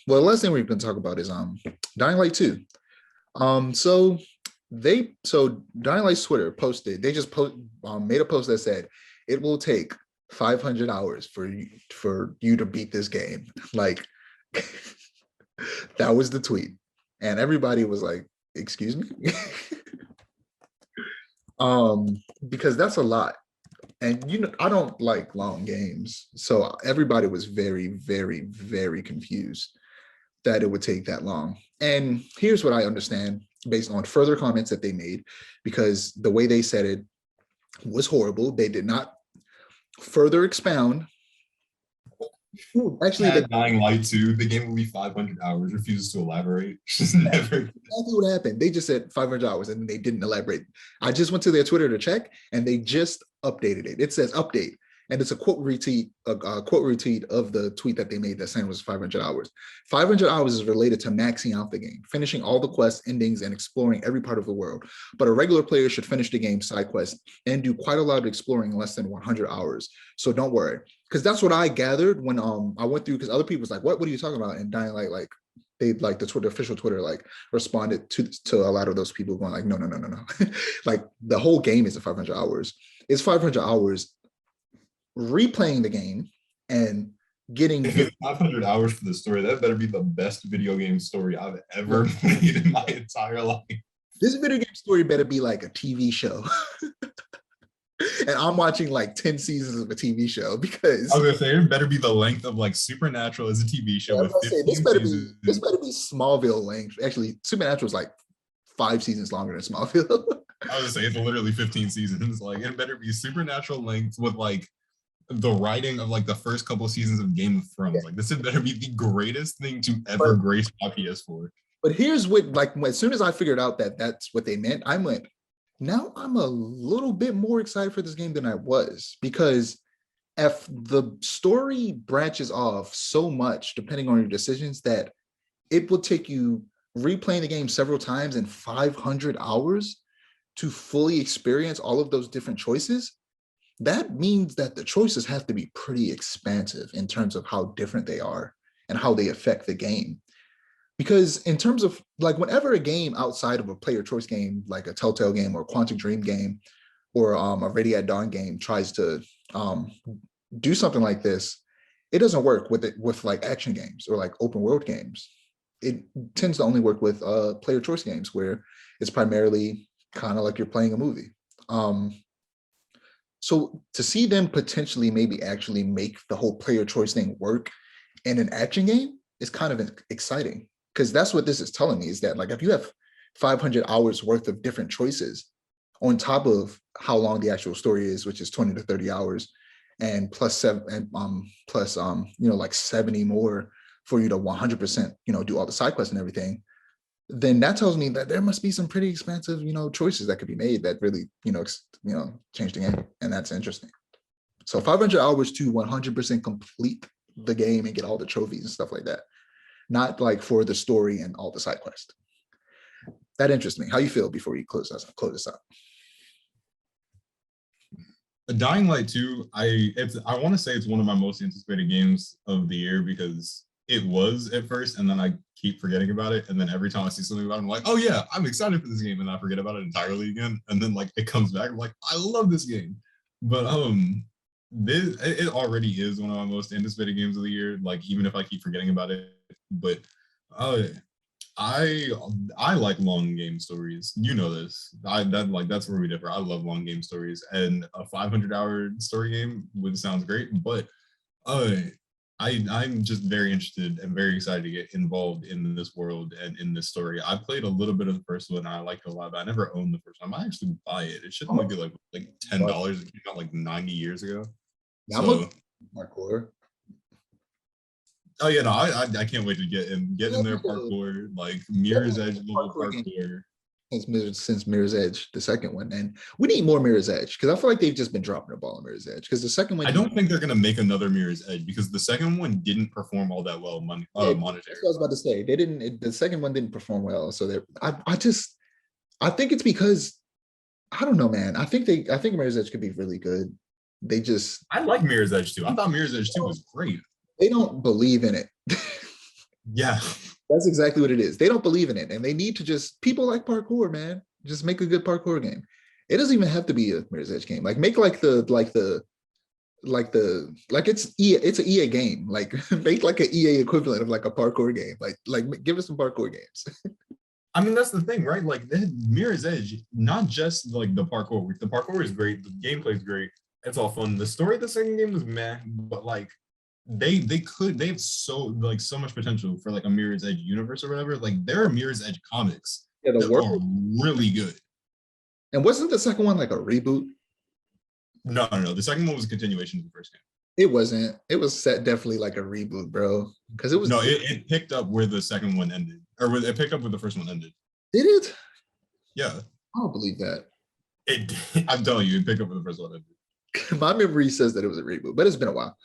well, the last thing we're going to talk about is Dying Light 2. So Dying Light's Twitter posted, they just made a post that said it will take 500 hours for you to beat this game. Like that was the tweet, and everybody was like, "Excuse me," because that's a lot. And I don't like long games, so everybody was very, very, very confused that it would take that long. And here's what I understand based on further comments that they made, because the way they said it was horrible. They did not further expound. Actually, Dying Light 2, the game will be 500 hours, refuses to elaborate. Just never. Exactly what happened. They just said 500 hours and they didn't elaborate. I just went to their Twitter to check and they just updated it. It says update. And it's a quote retweet of the tweet that they made that saying was 500 hours. 500 hours is related to maxing out the game, finishing all the quests, endings, and exploring every part of the world. But a regular player should finish the game side quest and do quite a lot of exploring in less than 100 hours. So don't worry, because that's what I gathered when I went through. Because other people was like, "What are you talking about?" And Dying Light, like they like the official Twitter like responded to a lot of those people going like, "No, no, no, no, no." Like the whole game is 500 hours. It's 500 hours replaying the game and getting 500 hours for the story. That better be the best video game story I've ever played in my entire life. This video game story better be like a TV show. And I'm watching like 10 seasons of a TV show because I was gonna say it better be the length of like Supernatural as a TV show. With this better be Smallville length. Actually, Supernatural is like 5 seasons longer than Smallville. I was gonna say it's literally 15 seasons. Like it better be Supernatural length with like the writing of like the first couple of seasons of Game of Thrones. Yeah. Like this had better be the greatest thing to ever grace my PS4. But here's what, like, as soon as I figured out that that's what they meant, I went, now I'm a little bit more excited for this game than I was, because if the story branches off so much depending on your decisions that it will take you replaying the game several times in 500 hours to fully experience all of those different choices, that means that the choices have to be pretty expansive in terms of how different they are and how they affect the game. Because in terms of like whenever a game outside of a player choice game, like a Telltale game or a Quantic Dream game or a Ready at Dawn game tries to do something like this, it doesn't work with like action games or like open world games. It tends to only work with player choice games where it's primarily kind of like you're playing a movie. So to see them potentially maybe actually make the whole player choice thing work in an action game is kind of exciting, because that's what this is telling me, is that like if you have 500 hours worth of different choices on top of how long the actual story is, which is 20 to 30 hours, and plus like 70 more for you to 100% do all the side quests and everything, then that tells me that there must be some pretty expansive choices that could be made that really change the game, and that's interesting. So 500 hours to 100% complete the game and get all the trophies and stuff like that, not like for the story and all the side quests. That interests me. How you feel before you close this up? Dying Light 2, I want to say it's one of my most anticipated games of the year, because it was at first, and then I keep forgetting about it, and then every time I see something about it, I'm like, oh yeah, I'm excited for this game, and I forget about it entirely again, and then like it comes back, I'm like, I love this game. But it already is one of my most anticipated games of the year, like even if I keep forgetting about it. But I like long game stories. You know this. That's where we differ. I love long game stories, and a 500-hour story game sounds great, but I'm just very interested and very excited to get involved in this world and in this story. I played a little bit of the first one, and I liked it a lot, but I never owned the first one. I might actually buy it. It should only be like $10. It came out like 90 years ago. Yeah, so, hardcore. Oh yeah, no, I can't wait to get in there parkour, like Mirror's Edge level parkour. Since Mirror's Edge, the second one, and we need more Mirror's Edge, because I feel like they've just been dropping the ball on Mirror's Edge. Because the second one, I don't think they're gonna make another Mirror's Edge, because the second one didn't perform all that well monetary. That's what I was about to say. They didn't. The second one didn't perform well, so I think it's because I don't know, man. I think Mirror's Edge could be really good. I like Mirror's Edge 2. I thought Mirror's Edge 2 was great. They don't believe in it. Yeah. That's exactly what it is. They don't believe in it, and they need to just people like parkour, man. Just make a good parkour game. It doesn't even have to be a Mirror's Edge game. Like make like it's it's an EA game. Like make like an EA equivalent of like a parkour game. Like give us some parkour games. I mean, that's the thing, right? Like the Mirror's Edge, not just like the parkour. The parkour is great. The gameplay is great. It's all fun. The story of the second game was meh, but like they have so much potential for like a Mirror's Edge universe or whatever. Like there are Mirror's Edge comics Yeah, the that are world. really good. And wasn't the second one like a reboot? No. The second one was a continuation of the first game. It wasn't. It was set definitely like a reboot, bro. Because it was. No, it picked up where the second one ended, or it picked up where the first one ended. Did it? Yeah, I don't believe that. it. I'm telling you, it picked up where the first one ended. My memory says that it was a reboot, but it's been a while.